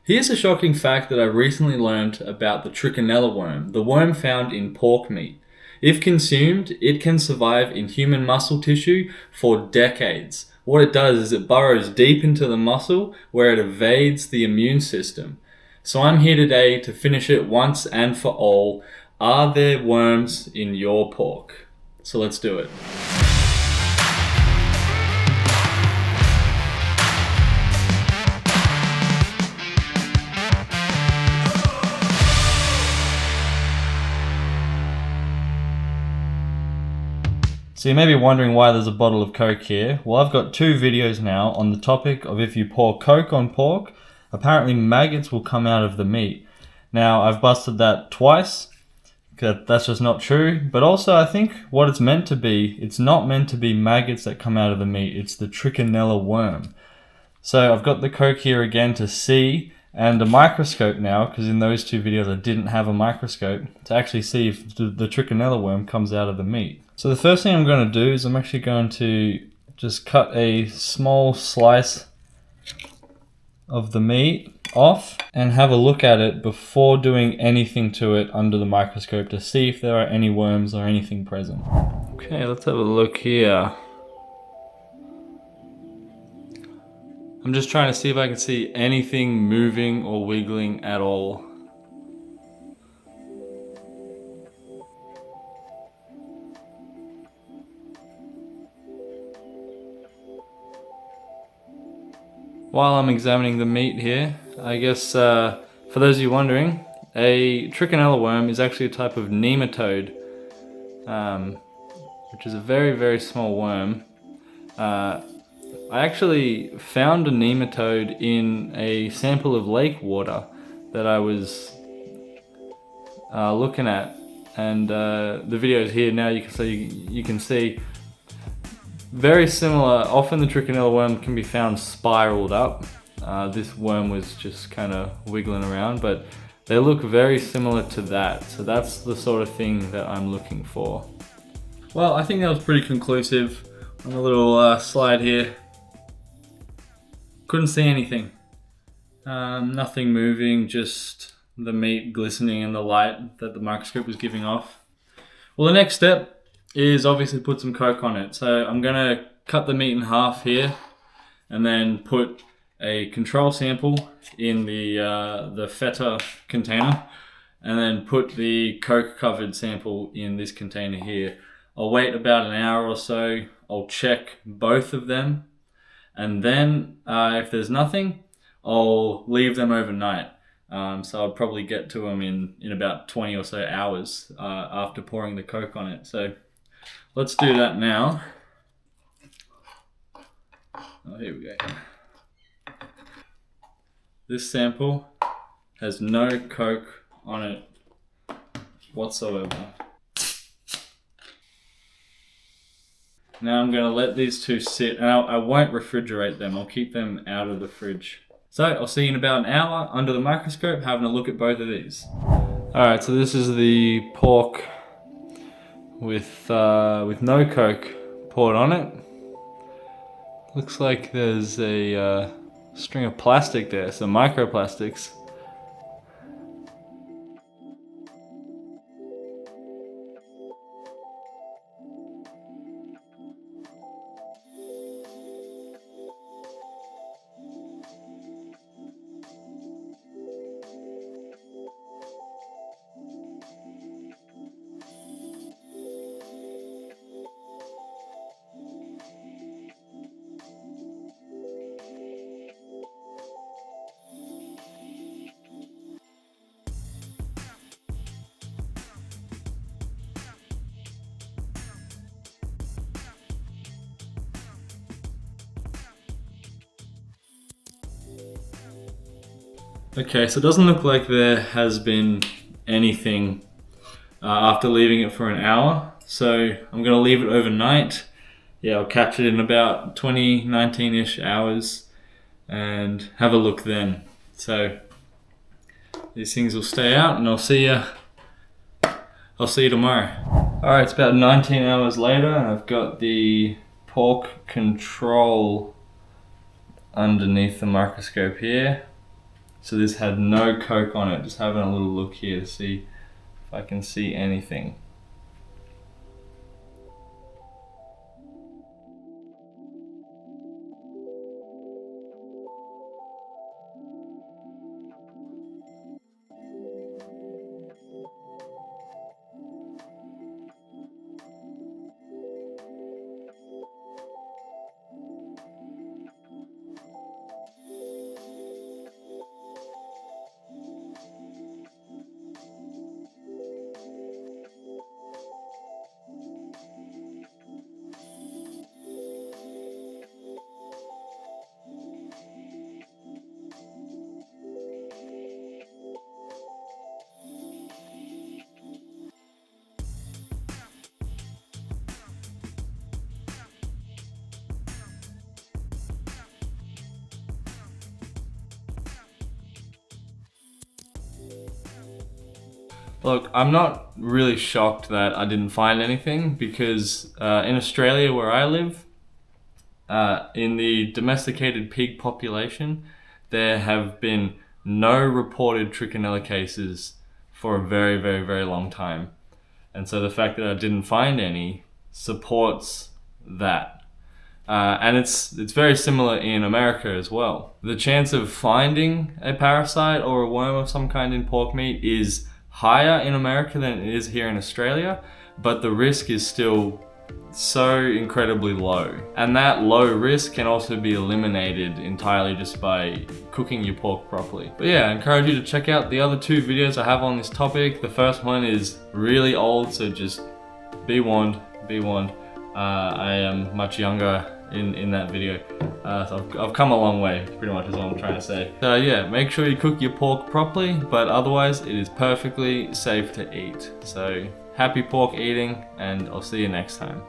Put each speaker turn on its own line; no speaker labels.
Here's a shocking fact that I recently learned about the trichinella worm, the worm found in pork meat. If consumed, it can survive in human muscle tissue for decades. What it does is it burrows deep into the muscle where it evades the immune system. So I'm here today to finish it once and for all. Are there worms in your pork? So let's do it. So you may be wondering why there's a bottle of Coke here. Well, I've got two videos now on the topic of if you pour Coke on pork, apparently maggots will come out of the meat. Now, I've busted that twice. That's just not true. But also, I think what it's meant to be, it's not meant to be maggots that come out of the meat. It's the trichinella worm. So I've got the Coke here again to see, and a microscope now, because in those two videos I didn't have a microscope, to actually see if the trichinella worm comes out of the meat. So the first thing I'm going to do is I'm actually going to just cut a small slice of the meat off and have a look at it before doing anything to it under the microscope to see if there are any worms or anything present. Okay, let's have a look here. I'm just trying to see if I can see anything moving or wiggling at all. While I'm examining the meat here, I guess for those of you wondering, a trichinella worm is actually a type of nematode, which is a very, very small worm. I actually found a nematode in a sample of lake water that I was looking at, and the video is here now. You can see very similar. Often the trichinella worm can be found spiraled up. This worm was just kind of wiggling around, but they look very similar to that. So that's the sort of thing that I'm looking for. Well, I think that was pretty conclusive on the little slide here. Couldn't see anything. Nothing moving, just the meat glistening in the light that the microscope was giving off. Well, the next step is obviously put some Coke on it. So I'm gonna cut the meat in half here and then put a control sample in the feta container and then put the Coke covered sample in this container here. I'll wait about an hour or so. I'll check both of them, and then if there's nothing, I'll leave them overnight. So I'll probably get to them in about 20 or so hours after pouring the Coke on it. So let's do that now. Oh, here we go. This sample has no Coke on it whatsoever. Now I'm going to let these two sit, and I won't refrigerate them. I'll keep them out of the fridge. So I'll see you in about an hour under the microscope having a look at both of these. Alright, so this is the pork with no Coke poured on it. Looks like there's a string of plastic there, some microplastics. Okay, so it doesn't look like there has been anything after leaving it for an hour. So I'm going to leave it overnight. Yeah, I'll catch it in about 20, 19-ish hours and have a look then. So these things will stay out, and I'll see you tomorrow. Alright, it's about 19 hours later, and I've got the pork control underneath the microscope here. So this had no coke on it. Just having a little look here to see if I can see anything. Look, I'm not really shocked that I didn't find anything because in Australia where I live, in the domesticated pig population, there have been no reported trichinella cases for a very, very, very long time. And so the fact that I didn't find any supports that. And it's very similar in America as well. The chance of finding a parasite or a worm of some kind in pork meat is higher in America than it is here in Australia, but the risk is still so incredibly low. And that low risk can also be eliminated entirely just by cooking your pork properly. But yeah, I encourage you to check out the other 2 videos I have on this topic. The first one is really old, so just be warned, be warned. I am much younger in that video. So I've come a long way, pretty much is what I'm trying to say. So yeah, make sure you cook your pork properly, but otherwise it is perfectly safe to eat. So happy pork eating, and I'll see you next time.